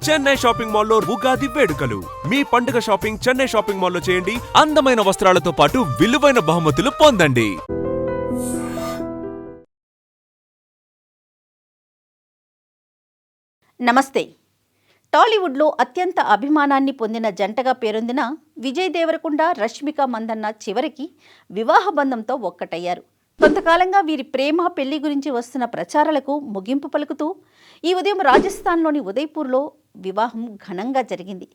Chennai shopping మాల్లో ఉగాది వేడుకలు. మీ పండుగ షాపింగ్ చెన్నై షాపింగ్ మాల్లో చేయండి. అందమైన వస్త్రాలతో పాటు విలువైన బహుమతులు పొందండి. నమస్తే. టాలీవుడ్లో అత్యంత అభిమానాన్ని పొందిన జంటగా పేరొందిన విజయ్ దేవరకొండ, రష్మిక మందన్న చివరికి వివాహ బంధంతో ఒక్కటయ్యారు. కొంతకాలంగా వీరి ప్రేమ, పెళ్లి గురించి వస్తున్న ప్రచారాలకు ముగింపు పలుకుతూ ఈ ఉదయం రాజస్థాన్లోని ఉదయ్పూర్లో వివాహం ఘనంగా జరిగింది.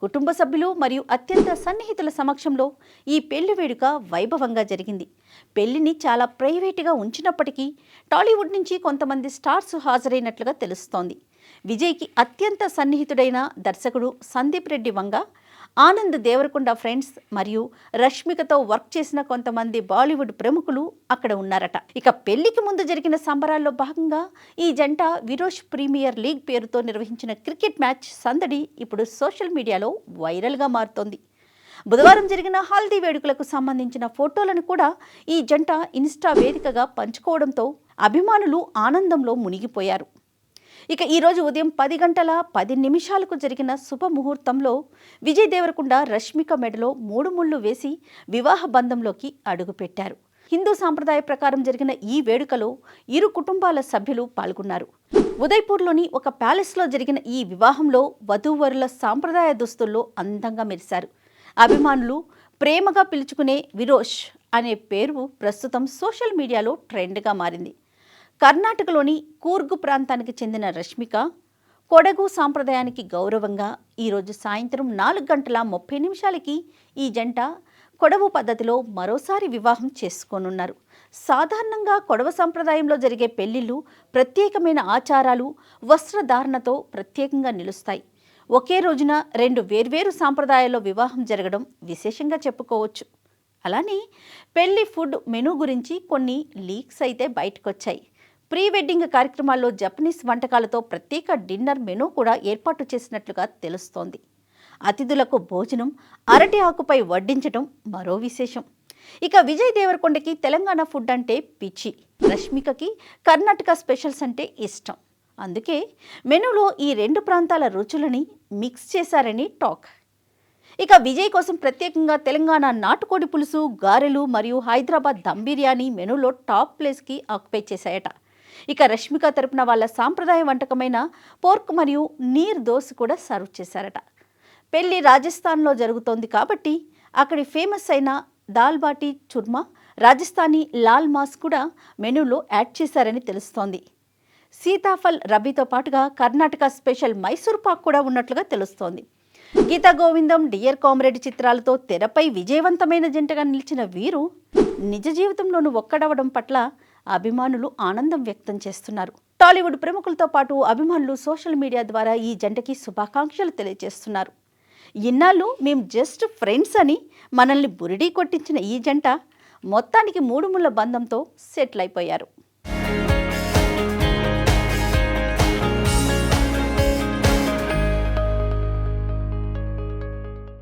కుటుంబ సభ్యులు మరియు అత్యంత సన్నిహితుల సమక్షంలో ఈ పెళ్లి వేడుక వైభవంగా జరిగింది. పెళ్లిని చాలా ప్రైవేటుగా ఉంచినప్పటికీ టాలీవుడ్ నుంచి కొంతమంది స్టార్స్ హాజరైనట్లుగా తెలుస్తోంది. విజయ్కి అత్యంత సన్నిహితుడైన దర్శకుడు సందీప్ రెడ్డి వంగ, ఆనంద్ దేవరకొండ ఫ్రెండ్స్ మరియు రష్మికతో వర్క్ చేసిన కొంతమంది బాలీవుడ్ ప్రముఖులు అక్కడ ఉన్నారట. ఇక పెళ్లికి ముందు జరిగిన సంబరాల్లో భాగంగా ఈ జంట విరోష్ ప్రీమియర్ లీగ్ పేరుతో నిర్వహించిన క్రికెట్ మ్యాచ్ సందడి ఇప్పుడు సోషల్ మీడియాలో వైరల్గా మారుతోంది. బుధవారం జరిగిన హల్దీ వేడుకలకు సంబంధించిన ఫోటోలను కూడా ఈ జంట ఇన్స్టా వేదికగా పంచుకోవడంతో అభిమానులు ఆనందంలో మునిగిపోయారు. ఇక ఈరోజు ఉదయం 10:10 జరిగిన శుభముహూర్తంలో విజయ్ దేవరకొండ రష్మిక మెడలో 3 ముళ్ళు వేసి వివాహ బంధంలోకి అడుగుపెట్టారు. హిందూ సాంప్రదాయ ప్రకారం జరిగిన ఈ వేడుకలో ఇరు కుటుంబాల సభ్యులు పాల్గొన్నారు. ఉదయ్పూర్లోని ఒక ప్యాలెస్లో జరిగిన ఈ వివాహంలో వధూవరుల సాంప్రదాయ దుస్తుల్లో అందంగా మెరిశారు. అభిమానులు ప్రేమగా పిలుచుకునే విరోష్ అనే పేరు ప్రస్తుతం సోషల్ మీడియాలో ట్రెండ్గా మారింది. కర్ణాటకలోని కూర్గు ప్రాంతానికి చెందిన రష్మిక కొడగు సాంప్రదాయానికి గౌరవంగా ఈరోజు సాయంత్రం 4:30 ఈ జంట కొడవు పద్ధతిలో మరోసారి వివాహం చేసుకోనున్నారు. సాధారణంగా కొడవ సంప్రదాయంలో జరిగే పెళ్లిళ్ళు ప్రత్యేకమైన ఆచారాలు, వస్త్రధారణతో ప్రత్యేకంగా నిలుస్తాయి. ఒకే రోజున 2 వేర్వేరు సాంప్రదాయాల్లో వివాహం జరగడం విశేషంగా చెప్పుకోవచ్చు. అలానే పెళ్లి ఫుడ్ మెనూ గురించి కొన్ని లీక్స్ అయితే బయటకొచ్చాయి. ప్రీ వెడ్డింగ్ కార్యక్రమాల్లో జపనీస్ వంటకాలతో ప్రత్యేక డిన్నర్ మెనూ కూడా ఏర్పాటు చేసినట్లుగా తెలుస్తోంది. అతిథులకు భోజనం అరటి ఆకుపై వడ్డించడం మరో విశేషం. ఇక విజయ్ దేవరకొండకి తెలంగాణ ఫుడ్ అంటే పిచ్చి, రష్మికకి కర్ణాటక స్పెషల్స్ అంటే ఇష్టం. అందుకే మెనూలో ఈ 2 ప్రాంతాల రుచులని మిక్స్ చేశారని టాక్. ఇక విజయ్ కోసం ప్రత్యేకంగా తెలంగాణ నాటుకోడి పులుసు, గారెలు మరియు హైదరాబాద్ దమ్ బిర్యానీ మెనూలో టాప్ ప్లేస్కి ఆక్యుపై చేశాయట. ఇక రష్మిక తరపున వాళ్ళ సాంప్రదాయ వంటకమైన పోర్క్ మరియు నీర్ దోస్ కూడా సర్వ్ చేశారట. పెళ్లి రాజస్థాన్లో జరుగుతోంది కాబట్టి అక్కడి ఫేమస్ అయిన దాల్ బాటీ చుర్మా, రాజస్థానీ లాల్ మాస్ కూడా మెనూలో యాడ్ చేశారని తెలుస్తోంది. సీతాఫల్ రబీతో పాటుగా కర్ణాటక స్పెషల్ మైసూర్ పాక్ కూడా ఉన్నట్లుగా తెలుస్తోంది. గీతా గోవిందం, డియర్ కామ్రేడ్ చిత్రాలతో తెరపై విజయవంతమైన జంటగా నిలిచిన వీరు నిజ జీవితంలోనూ ఒక్కడవడం పట్ల అభిమానులు ఆనందం వ్యక్తం చేస్తున్నారు. టాలీవుడ్ ప్రముఖులతో పాటు అభిమానులు సోషల్ మీడియా ద్వారా ఈ జంటకి శుభాకాంక్షలు తెలియజేస్తున్నారు. ఇన్నాళ్ళు మేం జస్ట్ ఫ్రెండ్స్ అని మనల్ని బురిడీ కొట్టించిన ఈ జంట మొత్తానికి 3 ముళ్ళ బంధంతో సెటిల్ అయిపోయారు.